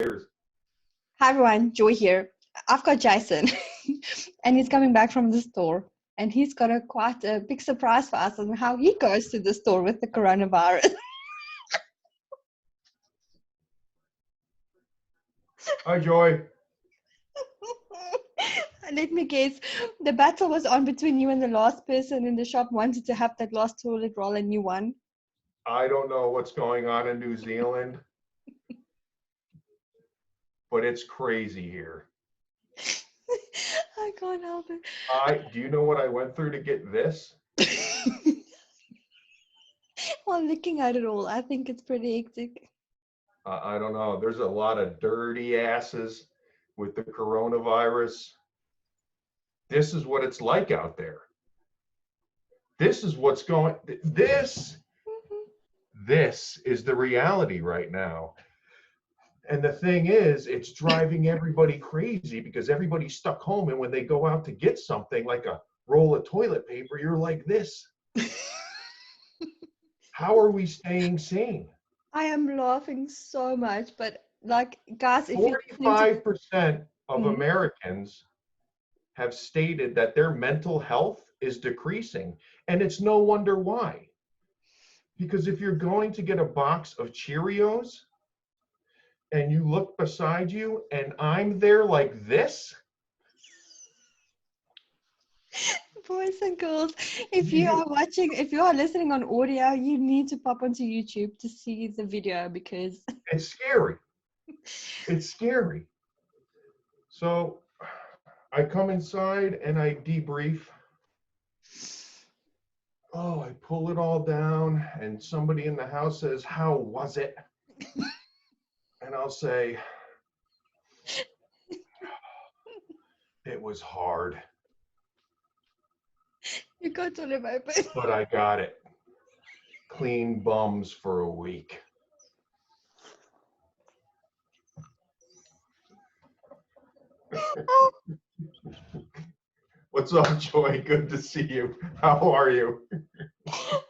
Hi everyone, Joy here. I've got Jason, and he's coming back from the store, and he's got quite a big surprise for us on how he goes to the store with the coronavirus. Hi, Joy. Let me guess, the battle was on between you and the last person in the shop wanted to have that last toilet roll, and you won. I don't know what's going on in New Zealand, but it's crazy here. I can't help it. Do you know what I went through to get this? Well, looking at it all, I think it's pretty hectic. I don't know. There's a lot of dirty asses with the coronavirus. This is what it's like out there. This is what's going, this is the reality right now. And the thing is, it's driving everybody crazy because everybody's stuck home. And when they go out to get something like a roll of toilet paper, you're like this. How are we staying sane? I am laughing so much, but like, guys, if 45% of Americans have stated that their mental health is decreasing. And it's no wonder why. Because if you're going to get a box of Cheerios and you look beside you and I'm there like this. Boys and girls, if you are watching, if you are listening on audio, you need to pop onto YouTube to see the video because it's scary. It's scary. So I come inside and I debrief. Oh, I pull it all down and somebody in the house says, "How was it?" And I'll say, "It was hard. You got toilet paper. But I got it. Clean bums for a week." What's up, Joy? Good to see you. How are you?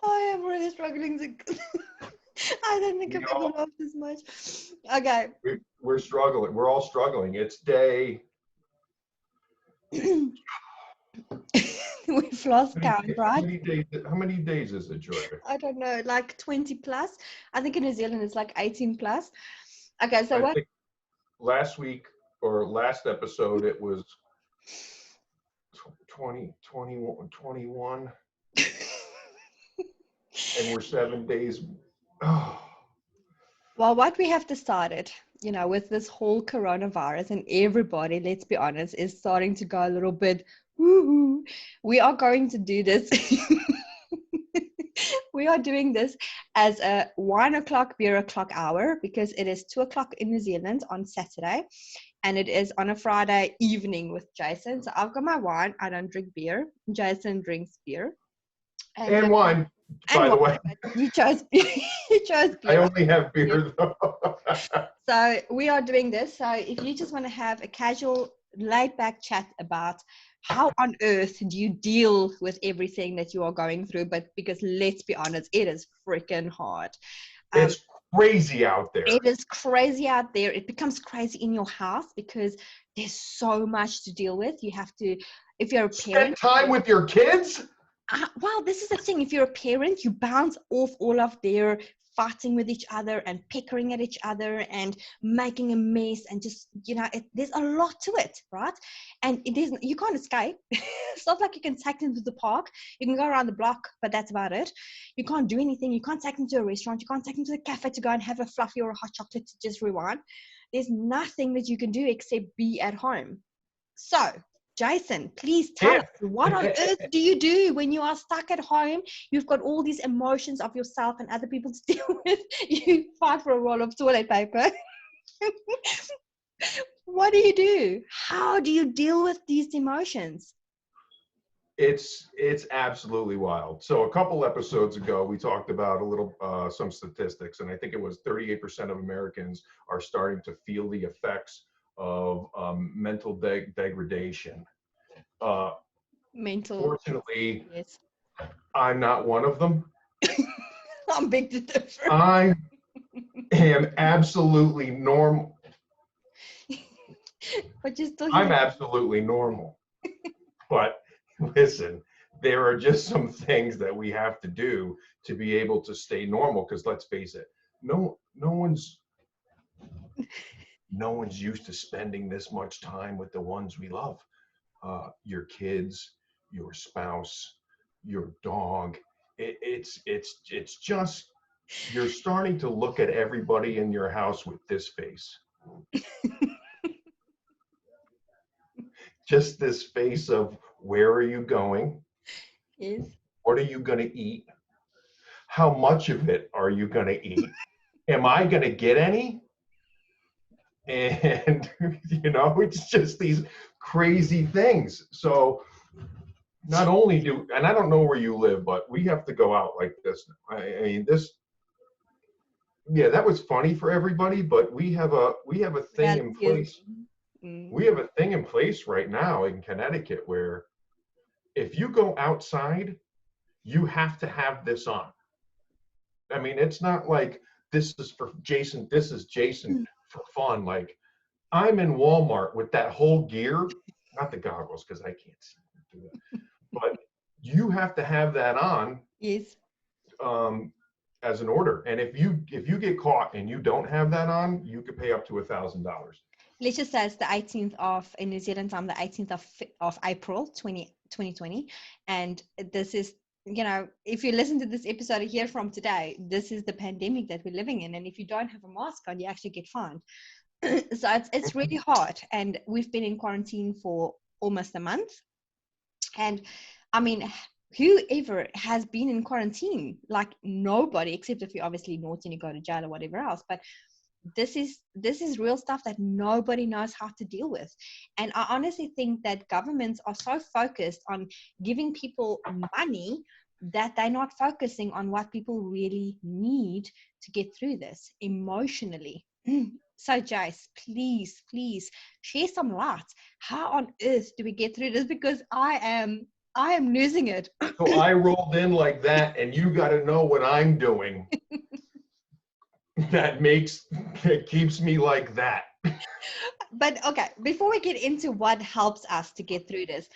I am really struggling to. I don't think I've ever laughed this much. Okay. We're struggling. We're all struggling. It's day. We've lost count, right? How many days is it, Joy? I don't know, like 20 plus. I think in New Zealand it's like 18 plus. Okay, so what? Last week or last episode, it was 21. And we're 7 days. Oh. Well, what we have decided, you know, with this whole coronavirus and everybody, let's be honest, is starting to go a little bit woo-hoo. We are going to do this. We are doing this as a 1 o'clock beer o'clock hour because it is 2 o'clock in New Zealand on Saturday and it is on a Friday evening with Jason. So I've got my wine. I don't drink beer. Jason drinks beer. And wine, by the way. You chose beer. You chose beer. I only have beer, though. So we are doing this. So if you just want to have a casual, laid-back chat about how on earth do you deal with everything that you are going through, but because let's be honest, it is freaking hard. It's crazy out there. It is crazy out there. It becomes crazy in your house because there's so much to deal with. You have to, if you're a parent. Spend time with your kids? Well, this is the thing. If you're a parent, you bounce off all of their fighting with each other and pickering at each other and making a mess and just, you know, there's a lot to it, right? And you can't escape. It's not like you can take them to the park. You can go around the block, but that's about it. You can't do anything. You can't take them to a restaurant. You can't take them to the cafe to go and have a fluffy or a hot chocolate to just rewind. There's nothing that you can do except be at home. So Jason, please tell us, what on earth do you do when you are stuck at home? You've got all these emotions of yourself and other people to deal with. You fight for a roll of toilet paper. What do you do? How do you deal with these emotions? It's absolutely wild. So a couple episodes ago, we talked about some statistics, and I think it was 38% of Americans are starting to feel the effects of mental degradation. Fortunately, yes. I'm not one of them. I'm big to differ. I am absolutely normal. But you're still I'm human. absolutely normal. But listen, there are just some things that we have to do to be able to stay normal. Because let's face it, no one's used to spending this much time with the ones we love. Your kids, your spouse, your dog. It's just you're starting to look at everybody in your house with this face. Just this face of where are you going? Yes. What are you going to eat? How much of it are you going to eat? Am I going to get any? And, it's just these crazy things. So, not only and I don't know where you live, but we have to go out like this. I mean, yeah, that was funny for everybody, but we have a thing That's in you. place. We have a thing in place right now in Connecticut where if you go outside, you have to have this on. I mean, it's not like this is for Jason, this is Jason for fun. Like, I'm in Walmart with that whole gear, not the goggles because I can't see do that, but you have to have that on Yes. As an order. And if you get caught and you don't have that on, you could pay up to $1,000. Let's just say it's the 18th of, in New Zealand time, the 18th of April 2020. And this is, if you listen to this episode here from today, this is the pandemic that we're living in. And if you don't have a mask on, you actually get fined. So it's really hard. And we've been in quarantine for almost a month. And I mean, whoever has been in quarantine, like nobody, except if you're obviously naughty and you go to jail or whatever else. But this is real stuff that nobody knows how to deal with. And I honestly think that governments are so focused on giving people money that they're not focusing on what people really need to get through this emotionally. So Jace, please share some light. How on earth do we get through this? Because I am losing it. So I rolled in like that, and you got to know what I'm doing. That keeps me like that. But okay, before we get into what helps us to get through this,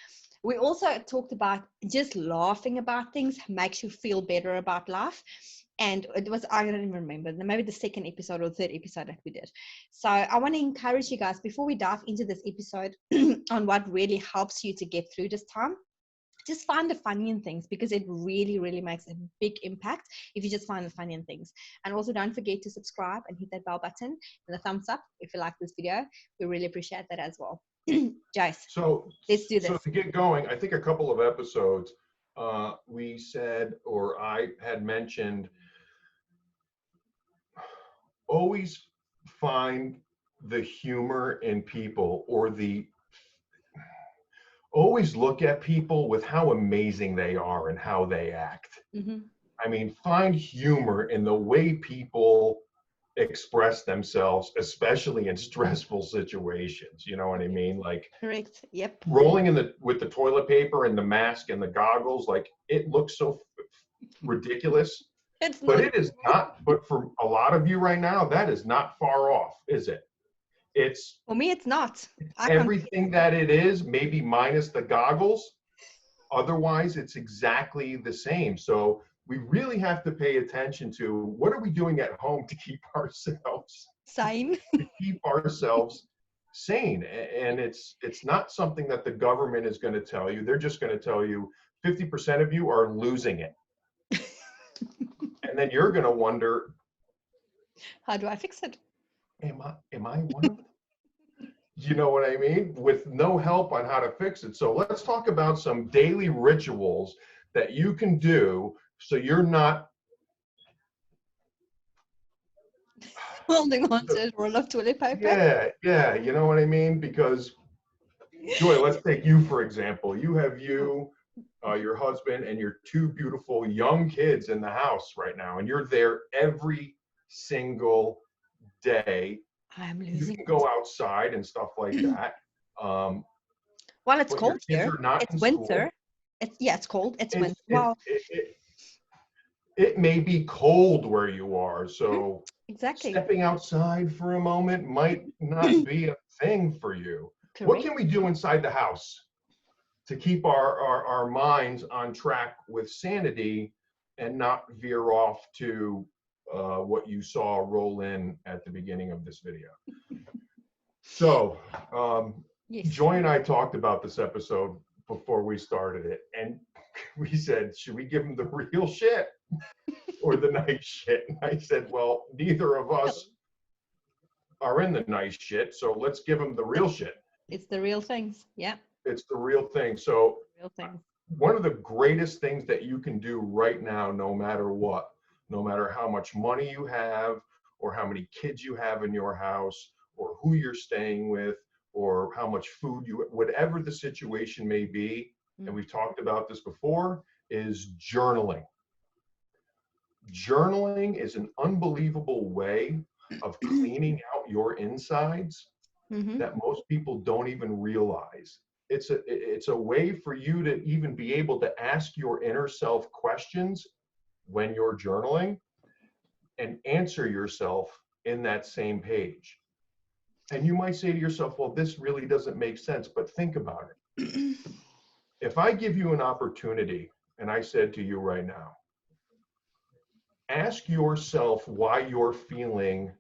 we also talked about just laughing about things makes you feel better about life. And it was, I don't even remember, maybe the second episode or third episode that we did. So I want to encourage you guys, before we dive into this episode on what really helps you to get through this time, just find the funny in things, because it really, really makes a big impact if you just find the funny in things. And also don't forget to subscribe and hit that bell button and the thumbs up if you like this video. We really appreciate that as well. Jace, So let's do this. So to get going, I think a couple of episodes, we said, or I had mentioned, always find the humor in people, or always look at people with how amazing they are and how they act. Mm-hmm. I mean, find humor in the way people express themselves, especially in stressful situations. You know what I mean? Like, Correct. Yep. rolling with the toilet paper and the mask and the goggles, like, it looks so ridiculous. It's But not. it is not. But for a lot of you right now, that is not far off, is it? It's For me, it's not. everything that it is, maybe minus the goggles. Otherwise, it's exactly the same. So we really have to pay attention to what are we doing at home to keep ourselves Same. sane. And it's not something that the government is going to tell you. They're just going to tell you 50% of you are losing it. And then you're going to wonder, How do I fix it? am I one of them? You know what I mean? With no help on how to fix it. So let's talk about some daily rituals that you can do so you're not Holding on to a roll of toilet paper. Yeah, you know what I mean? Because Joy, let's take you for example. You have your husband, and your two beautiful young kids in the house right now, and you're there every single day. I'm You losing can it. go outside and stuff like that. Well, it's But cold your kids here. are not It's in winter. school. It's cold. It's winter. It's Well, It may be cold where you are, Mhm. so Exactly. stepping outside for a moment might not be a thing for you. What Correct. can we do inside the house to keep our minds on track with sanity and not veer off to what you saw roll in at the beginning of this video? So, Yes. Joy and I talked about this episode before we started it, and we said, should we give them the real shit or the nice shit? And I said, well, neither of us are in the nice shit, so let's give them the real shit. It's the real things. Yeah. It's the real thing. So, Real things. one of the greatest things that you can do right now, no matter what, no matter how much money you have, or how many kids you have in your house, or who you're staying with, or how much food you, whatever the situation may be, and we've talked about this before, is journaling. Journaling is an unbelievable way of cleaning out your insides Mm-hmm. that most people don't even realize. It's a way for you to even be able to ask your inner self questions when you're journaling and answer yourself in that same page. And you might say to yourself, well, this really doesn't make sense, but think about it. If I give you an opportunity and I said to you right now, ask yourself why you're feeling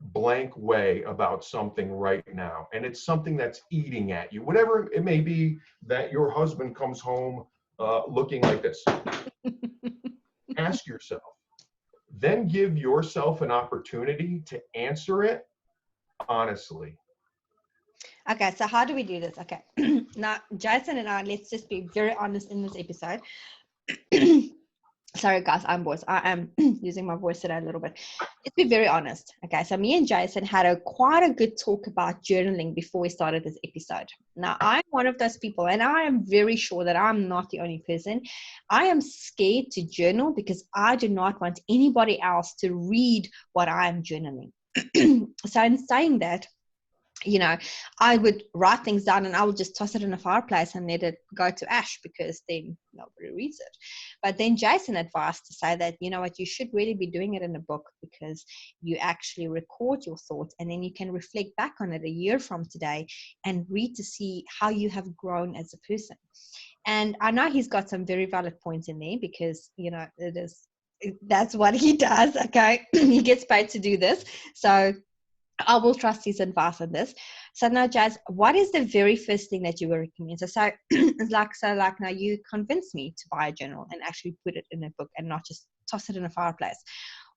blank way about something right now, and it's something that's eating at you, whatever it may be, that your husband comes home looking like this. Ask yourself, then give yourself an opportunity to answer it honestly. Okay, so how do we do this? Okay. Now, Jason and I, let's just be very honest in this episode. Sorry, guys, I am using my voice today a little bit. Let's be very honest. Okay, so me and Jason had quite a good talk about journaling before we started this episode. Now, I'm one of those people, and I am very sure that I'm not the only person. I am scared to journal because I do not want anybody else to read what I'm journaling. So, in saying that, I would write things down and I would just toss it in a fireplace and let it go to ash because then nobody reads it. But then Jason advised to say that, you know what, you should really be doing it in a book because you actually record your thoughts and then you can reflect back on it a year from today and read to see how you have grown as a person. And I know he's got some very valid points in there because, that's what he does. Okay. He gets paid to do this. So I will trust his advice on this. So now, Jazz, what is the very first thing that you would recommend? So now you convinced me to buy a journal and actually put it in a book and not just toss it in a fireplace.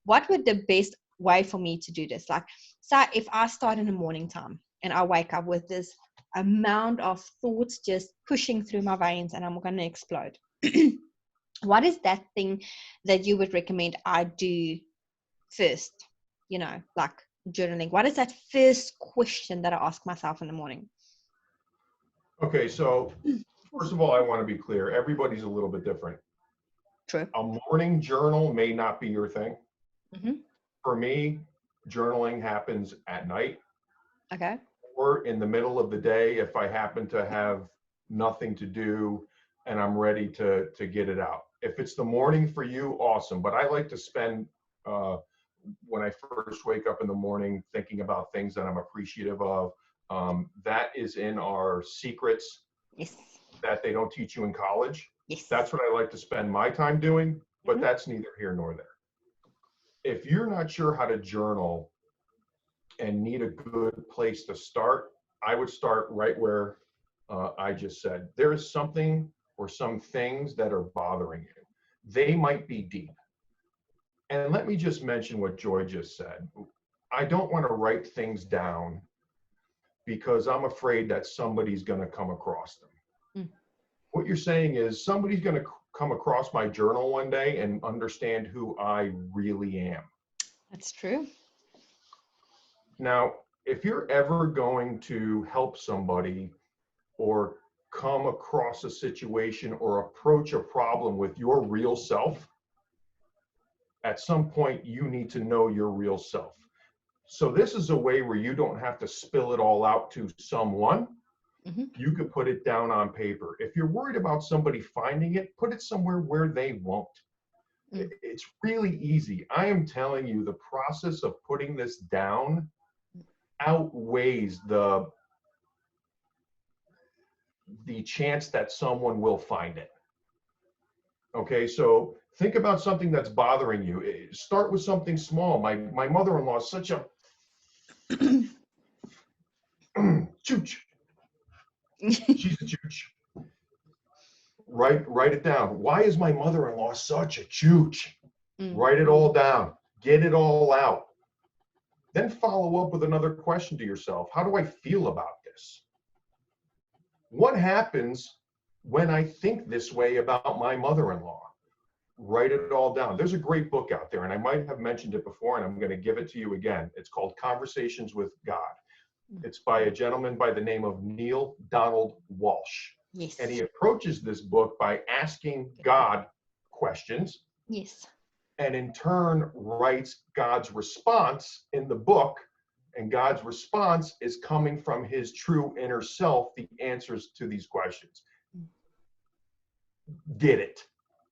What would the best way for me to do this? Like, so if I start in the morning time and I wake up with this amount of thoughts just pushing through my veins and I'm going to explode. What is that thing that you would recommend I do first? Like journaling. What is that first question that I ask myself in the morning? Okay, so first of all, I want to be clear. Everybody's a little bit different. True. A morning journal may not be your thing. Mm-hmm. For me, journaling happens at night. Okay. Or in the middle of the day if I happen to have nothing to do and I'm ready to get it out. If it's the morning for you, awesome. But I like to spend when I first wake up in the morning thinking about things that I'm appreciative of. That is in our secrets Yes. that they don't teach you in college. Yes. That's what I like to spend my time doing, but that's neither here nor there. If you're not sure how to journal and need a good place to start, I would start right where I just said. There is something or some things that are bothering you. They might be deep. And let me just mention what Joy just said. I don't want to write things down because I'm afraid that somebody's going to come across them. Mm. What you're saying is somebody's going to come across my journal one day and understand who I really am. That's true. Now, if you're ever going to help somebody or come across a situation or approach a problem with your real self, at some point you need to know your real self. So this is a way where you don't have to spill it all out to someone. Mm-hmm. You could put it down on paper. If you're worried about somebody finding it, put it somewhere where they won't. It's really easy. I am telling you, the process of putting this down outweighs the chance that someone will find it. Okay, so think about something that's bothering you. Start with something small. My mother-in-law is such a chooch. She's a chooch. Write it down. Why is my mother-in-law such a chooch? Write it all down. Get it all out. Then follow up with another question to yourself. How do I feel about this? What happens when I think this way about my mother-in-law? Write it all down. There's a great book out there, and I might have mentioned it before, and I'm going to give it to you again. It's called Conversations with God. It's by a gentleman by the name of Neil Donald Walsh. Yes. And he approaches this book by asking God questions. Yes. And in turn writes God's response in the book. And God's response is coming from his true inner self, the answers to these questions. Get it.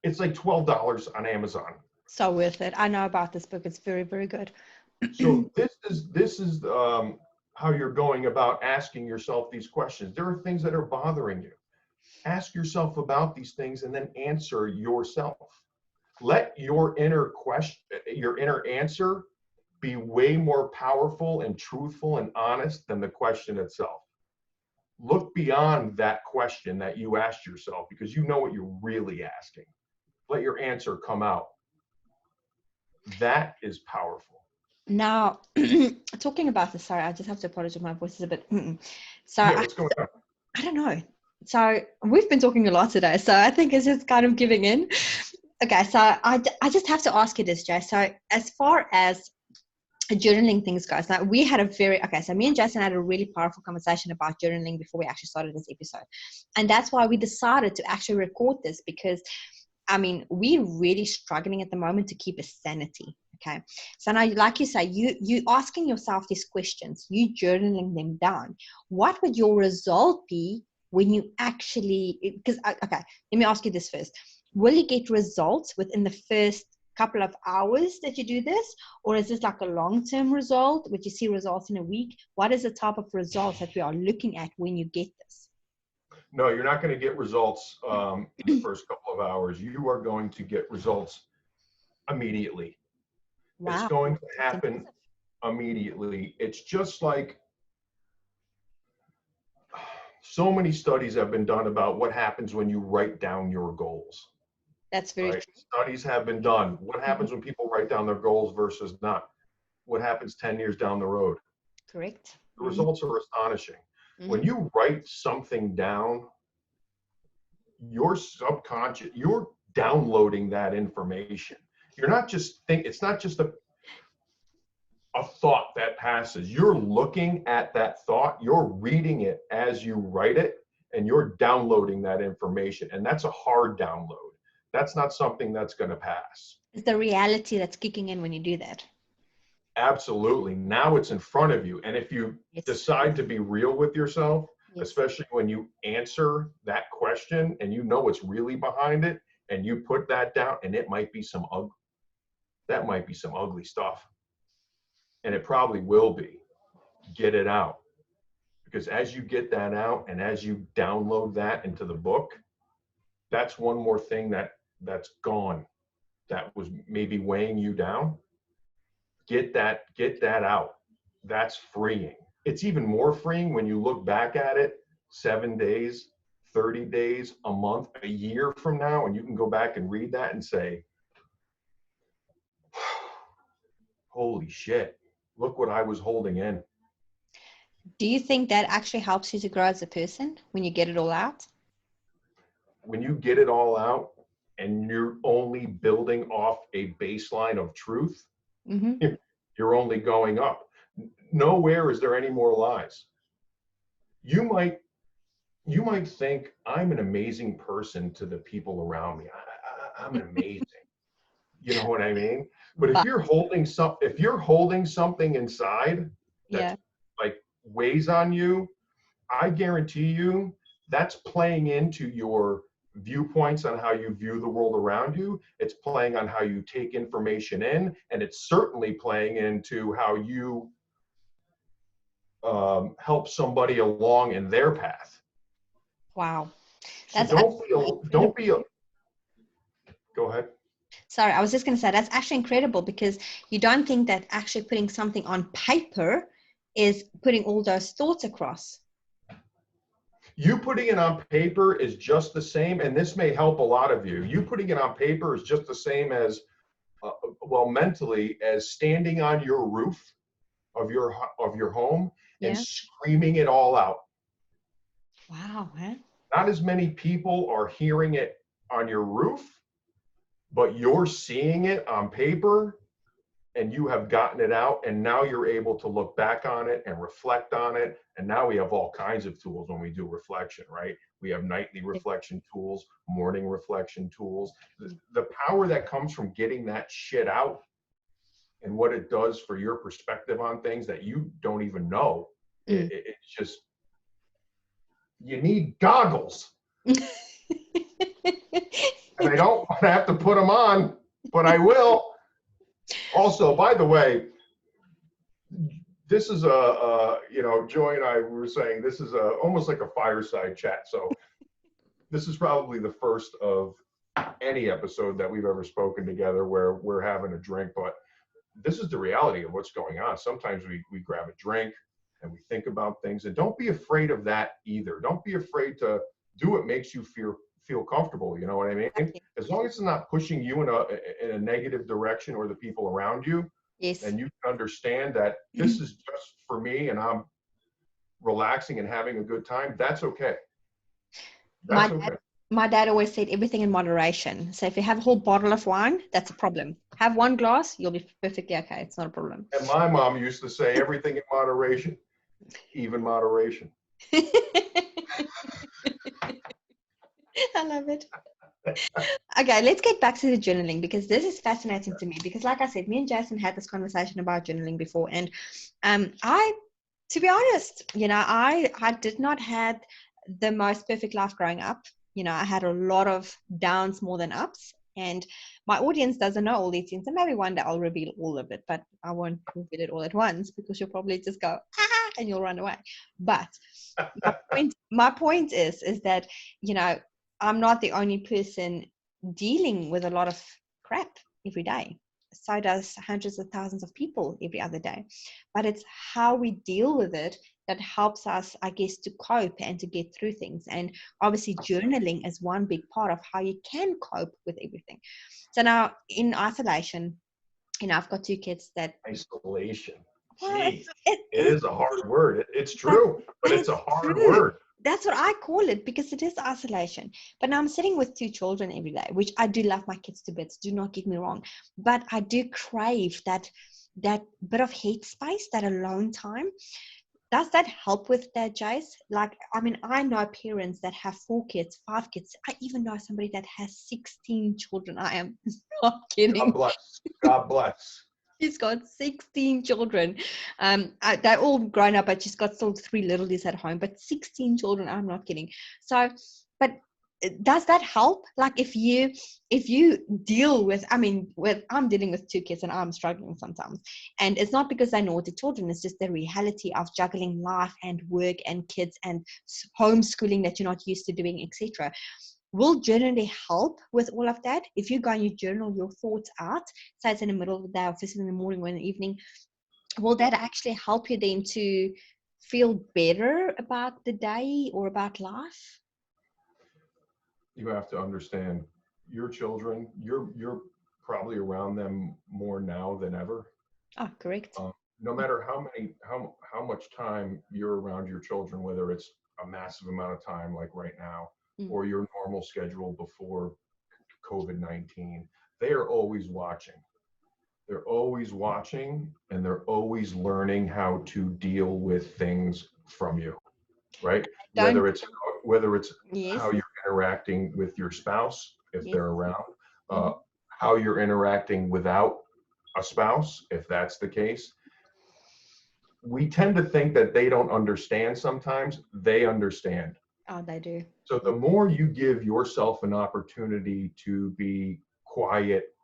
It's like $12 on Amazon. So worth it. I know about this book. It's very, very good. So this is how you're going about asking yourself these questions. There are things that are bothering you. Ask yourself about these things and then answer yourself. Let your inner question, your inner answer be way more powerful and truthful and honest than the question itself. Look beyond that question that you asked yourself because you know what you're really asking. Let your answer come out. That is powerful. Now, talking about this, sorry, I just have to apologize. My voice is a bit. So yeah, what's going on? I don't know. So we've been talking a lot today. So I think it's just kind of giving in. Okay, so I just have to ask you this, Jay. So as far as journaling things goes, now we had so me and Jason had a really powerful conversation about journaling before we actually started this episode. And that's why we decided to actually record this because, I mean, we're really struggling at the moment to keep a sanity. Okay. So now, like you say, you asking yourself these questions, you journaling them down. What would your result be when you actually, because, okay, let me ask you this first. Will you get results within the first couple of hours that you do this? Or is this like a long-term result? Would you see results in a week? What is the type of results that we are looking at when you get this? No, you're not going to get results in the first couple of hours. You are going to get results immediately. Wow. It's going to happen immediately. It's just like so many studies have been done about what happens when you write down your goals. That's very true. Studies have been done. What happens when people write down their goals versus not? What happens 10 years down the road? Correct. The results are astonishing. When you write something down, your subconscious, you're downloading that information. You're not just it's not just a thought that passes. You're looking at that thought, you're reading it as you write it, and you're downloading that information. And that's a hard download. That's not something that's going to pass. It's the reality that's kicking in when you do that. Absolutely. Now it's in front of you. And if you decide to be real with yourself, especially when you answer that question and you know what's really behind it, and you put that down, and it might be some ugly stuff. And it probably will be. Get it out. Because as you get that out and as you download that into the book, that's one more thing that's gone, that was maybe weighing you down. Get that out. That's freeing. It's even more freeing when you look back at it 7 days, 30 days, a month, a year from now, and you can go back and read that and say, holy shit, look what I was holding in. Do you think that actually helps you to grow as a person when you get it all out? When you get it all out and you're only building off a baseline of truth, you're only going up. Nowhere is there any more lies. You might think I'm an amazing person to the people around me. I'm amazing. You know what I mean? But if you're holding something inside that like weighs on you, I guarantee you that's playing into your viewpoints on how you view the world around you. It's playing on how you take information in, and it's certainly playing into how you help somebody along in their path. Wow. So That's don't be, go ahead. sorry, I was just going to say that's actually incredible, because you don't think that actually putting something on paper is putting all those thoughts across. You putting it on paper is just the same, and this may help a lot of you. You putting it on paper is just the same as, well, mentally, as standing on your roof of your home and Yeah. screaming it all out. Wow. Huh? Not as many people are hearing it on your roof, but you're seeing it on paper, and you have gotten it out, and now you're able to look back on it and reflect on it. And now we have all kinds of tools when we do reflection, right? We have nightly reflection tools, morning reflection tools. The power that comes from getting that shit out and what it does for your perspective on things that you don't even know, it's just, you need goggles. And I don't want to have to put them on, but I will. Also, by the way, this is Joy and I were saying this is almost like a fireside chat. So this is probably the first of any episode that we've ever spoken together where we're having a drink, but this is the reality of what's going on. Sometimes we grab a drink and we think about things, and don't be afraid of that either. Don't be afraid to do what makes you feel comfortable. You know what I mean? As long as it's not pushing you in a negative direction or the people around you. Yes. And you can understand that this is just for me and I'm relaxing and having a good time. That's okay. My dad always said everything in moderation. So if you have a whole bottle of wine, that's a problem. Have one glass, you'll be perfectly okay. It's not a problem. And my mom used to say everything in moderation, even moderation. I love it. Okay, let's get back to the journaling, because this is fascinating to me, because like I said, me and Jason had this conversation about journaling before, and to be honest, I did not have the most perfect life growing up. I had a lot of downs more than ups, and my audience doesn't know all these things, and maybe one day I'll reveal all of it, but I won't reveal it all at once, because you'll probably just go and you'll run away. But my point is that I'm not the only person dealing with a lot of crap every day. So does hundreds of thousands of people every other day. But it's how we deal with it that helps us, I guess, to cope and to get through things. And obviously journaling is one big part of how you can cope with everything. So now in isolation, I've got two kids that... Isolation. Well, it is a hard word. It's true, but it's a hard word. That's what I call it, because it is isolation. But now I'm sitting with two children every day, which I do love my kids to bits. Do not get me wrong. But I do crave that bit of headspace, that alone time. Does that help with that, Jace? Like, I mean, I know parents that have 4 kids, 5 kids. I even know somebody that has 16 children. I am not kidding. God bless. God bless. She's got 16 children. They're all grown up, but she's got still 3 littlies at home. But 16 children, I'm not kidding. So, but does that help? Like if you deal with, I'm dealing with 2 kids and I'm struggling sometimes. And it's not because they're naughty children. It's just the reality of juggling life and work and kids and homeschooling that you're not used to doing, etc. Will journaling help with all of that? If you go and you journal your thoughts out, say it's in the middle of the day or first in the morning or in the evening, will that actually help you then to feel better about the day or about life? You have to understand your children, you're probably around them more now than ever. Oh, correct. No matter how much time you're around your children, whether it's a massive amount of time like right now, or your normal schedule before COVID-19, they are always watching. They're always watching, and they're always learning how to deal with things from you, right? Whether it's yes. how you're interacting with your spouse, if they're around, how you're interacting without a spouse, if that's the case. We tend to think that they don't understand sometimes. They understand. Oh, they do. So the more you give yourself an opportunity to be quiet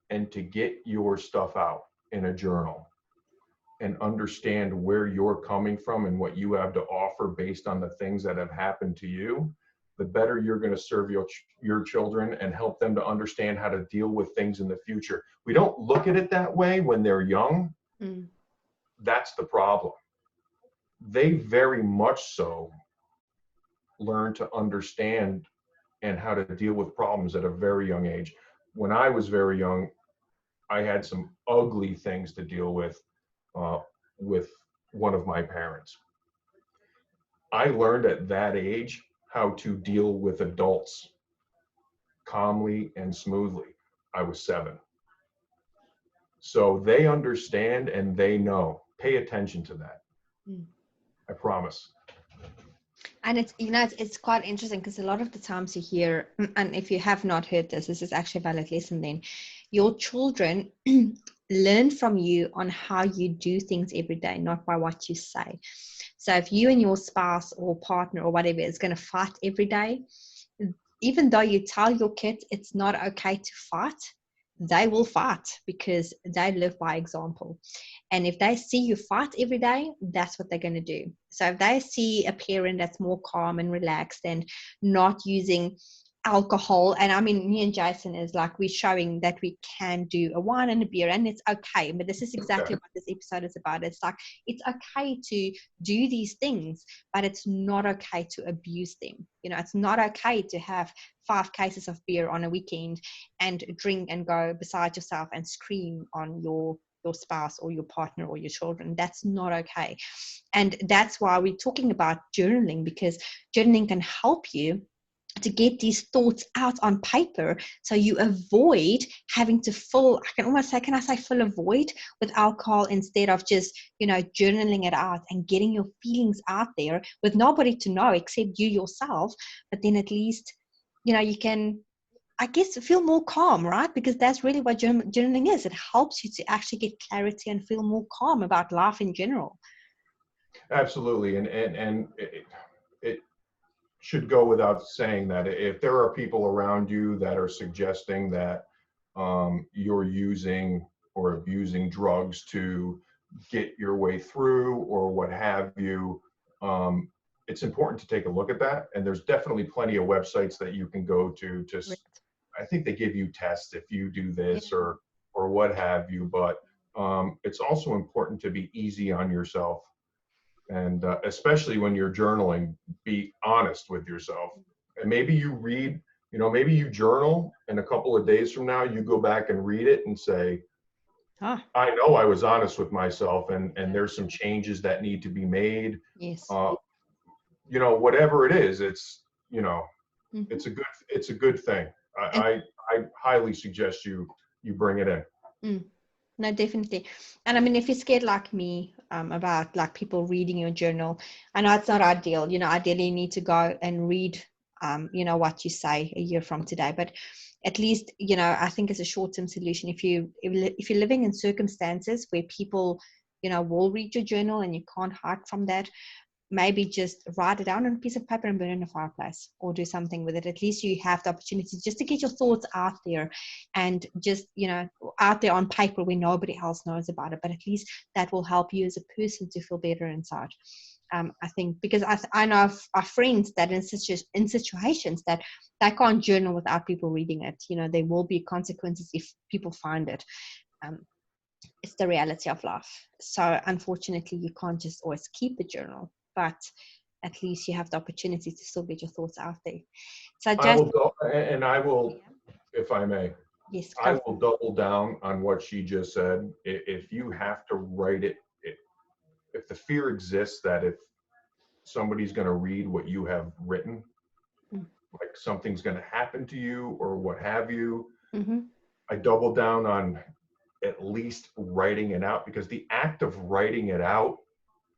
and to get your stuff out in a journal and understand where you're coming from and what you have to offer based on the things that have happened to you, the better you're going to serve your children and help them to understand how to deal with things in the future. We don't look at it that way when they're young. Mm. That's the problem. They very much so learn to understand and how to deal with problems at a very young age. When I was very young, I had some ugly things to deal uh, with one of my parents. I learned at that age how to deal with adults calmly and smoothly. I was 7. So they understand and they know. Pay attention to that. Mm. I promise. And it's, it's quite interesting because a lot of the times you hear, and if you have not heard this, this is actually a valid lesson then, your children learn from you on how you do things every day, not by what you say. So if you and your spouse or partner or whatever is going to fight every day, even though you tell your kids it's not okay to fight, they will fight because they live by example. And if they see you fight every day, that's what they're going to do. So if they see a parent that's more calm and relaxed and not using alcohol, and I mean, me and Jason is like, we're showing that we can do a wine and a beer and it's okay. But this is exactly what this episode is about. It's like, it's okay to do these things, but it's not okay to abuse them. It's not okay to have 5 cases of beer on a weekend and drink and go beside yourself and scream on your spouse or your partner or your children. That's not okay. And that's why we're talking about journaling, because journaling can help you to get these thoughts out on paper, so you avoid having to fill, I can almost say, can I say fill a void with alcohol, instead of just, journaling it out and getting your feelings out there with nobody to know except you yourself. But then at least, you can, I guess, feel more calm, right? Because that's really what journaling is. It helps you to actually get clarity and feel more calm about life in general. Absolutely. And it should go without saying that if there are people around you that are suggesting that you're using or abusing drugs to get your way through or what have you, it's important to take a look at that. And there's definitely plenty of websites that you can go to. Right. I think they give you tests if you do this Yeah. or what have you. But it's also important to be easy on yourself. And especially when you're journaling, be honest with yourself. And maybe you read, maybe you journal and a couple of days from now, you go back and read it and say, I know I was honest with myself and there's some changes that need to be made. Yes. Whatever it is, it's, Mm-hmm. it's a good thing. I highly suggest you bring it in. No, definitely. And I mean, if you're scared like me about like people reading your journal, I know it's not ideal. Ideally you need to go and read, what you say a year from today. But at least, I think it's a short-term solution. If you're living in circumstances where people, will read your journal and you can't hide from that, maybe just write it down on a piece of paper and burn it in the fireplace, or do something with it. At least you have the opportunity just to get your thoughts out there, and just, out there on paper where nobody else knows about it. But at least that will help you as a person to feel better inside. I think, because I know our friends that in situations that they can't journal without people reading it. There will be consequences if people find it. It's the reality of life. So unfortunately, you can't just always keep the journal, but at least you have the opportunity to still get your thoughts out there. So I will, if I may, yes, I will double down on what she just said. If you have to write it, if the fear exists that if somebody's going to read what you have written, like something's going to happen to you or what have you, I double down on at least writing it out, because the act of writing it out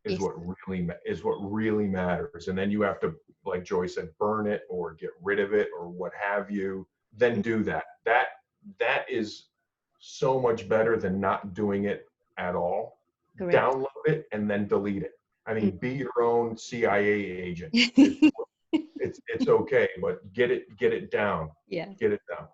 is what really matters. And then you have to, like Joy said, burn it or get rid of it or what have you. Then do that. That is so much better than not doing it at all. Correct. Download it and then delete it. I mean, be your own CIA agent. it's okay, but get it down. Yeah. Get it down.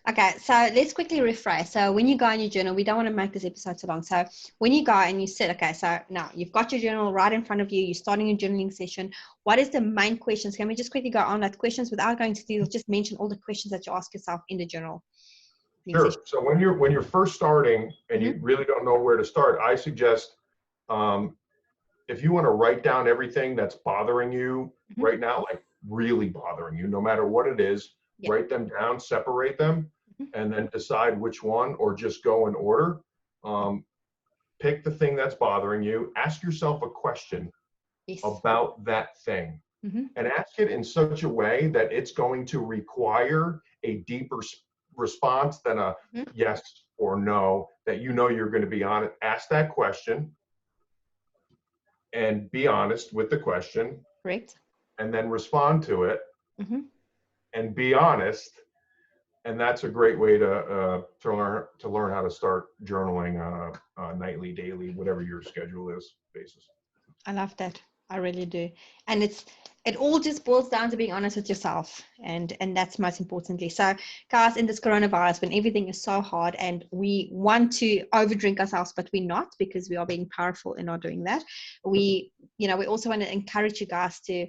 Okay, so let's quickly rephrase. So when you go in your journal, we don't want to make this episode too long. So when you go and you sit, okay, so now you've got your journal right in front of you, you're starting a journaling session. What is the main questions? Can we just quickly go on that questions without going to details? Just mention all the questions that you ask yourself in the journal. Sure. So when you're first starting and you really don't know where to start, I suggest if you want to write down everything that's bothering you right now, like really bothering you, no matter what it is, write them down, separate them, and then decide which one, or just go in order. Pick the thing that's bothering you. Ask yourself a question about that thing, and ask it in such a way that it's going to require a deeper response than a yes or no, that you know you're going to be on it. Ask that question and be honest with the question. Correct. And then respond to it and be honest. And that's a great way to learn how to start journaling nightly, daily, whatever your schedule is basis. I love that. I really do. And it all just boils down to being honest with yourself. And that's most importantly. So guys, in this coronavirus, when everything is so hard and we want to overdrink ourselves, but we're not, because we are being powerful in not doing that. We also want to encourage you guys to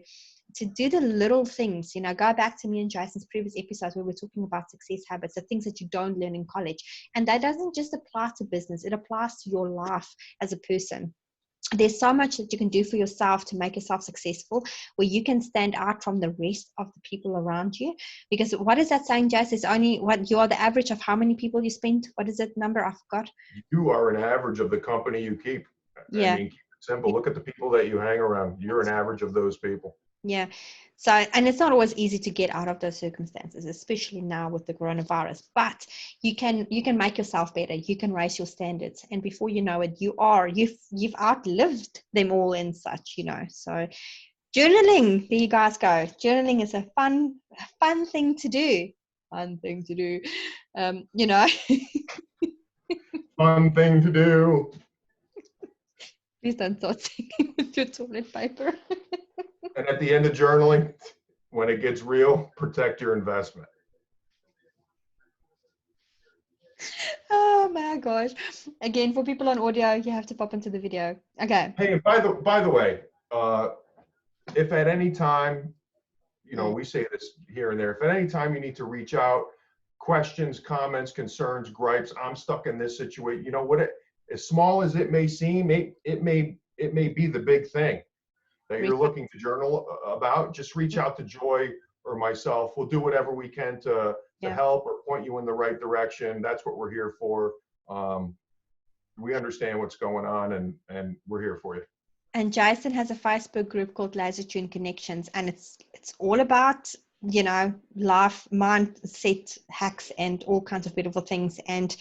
do the little things, go back to me and Jason's previous episodes where we're talking about success habits, the things that you don't learn in college. And that doesn't just apply to business. It applies to your life as a person. There's so much that you can do for yourself to make yourself successful, where you can stand out from the rest of the people around you. Because what is that saying, Jess? It's only what you are the average of how many people you spend. What is that number? I forgot. You are an average of the company you keep. Yeah. I mean, keep it simple. Look at the people that you hang around. You're an average of those people. Yeah. So, and it's not always easy to get out of those circumstances, especially now with the coronavirus, but you can make yourself better. You can raise your standards. And before you know it, you've outlived them all and such, So journaling, there you guys go. Journaling is a fun thing to do. Fun thing to do. Fun thing to do. Please don't start singing with your toilet paper. And at the end of journaling, when it gets real, protect your investment. Oh my gosh. Again, for people on audio, you have to pop into the video. Okay. Hey, by the way, if at any time, we say this here and there, if at any time you need to reach out, questions, comments, concerns, gripes, I'm stuck in this situation, as small as it may seem, it may be the big thing that you're looking to journal about. Just reach out to Joy or myself. We'll do whatever we can to help or point you in the right direction. That's what we're here for. We understand what's going on, and we're here for you. And Jason has a Facebook group called Laser Tune Connections, and it's all about life mindset hacks and all kinds of beautiful things. And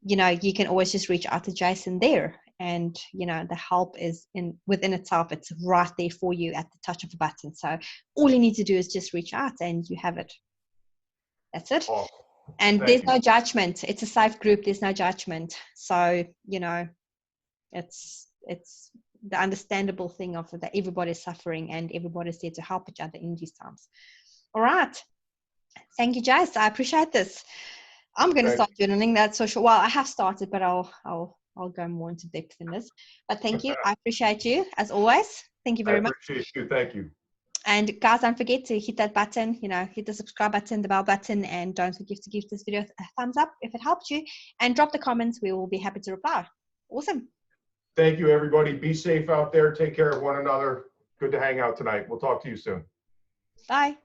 you can always just reach out to Jason there. And, the help is within itself. It's right there for you at the touch of a button. So all you need to do is just reach out and you have it. That's it. Awesome. And there's no judgment. It's a safe group. There's no judgment. So, it's the understandable thing of that everybody's suffering and everybody's there to help each other in these times. All right. Thank you, Jace. I appreciate this. I'm going to start journaling. That's so sure. Well, I have started, but I'll go more into depth in this. But thank you. I appreciate you as always. Thank you very much. I appreciate you. Thank you. And guys, don't forget to hit that button, hit the subscribe button, the bell button, and don't forget to give this video a thumbs up if it helped you, and drop the comments. We will be happy to reply. Awesome. Thank you, everybody. Be safe out there. Take care of one another. Good to hang out tonight. We'll talk to you soon. Bye.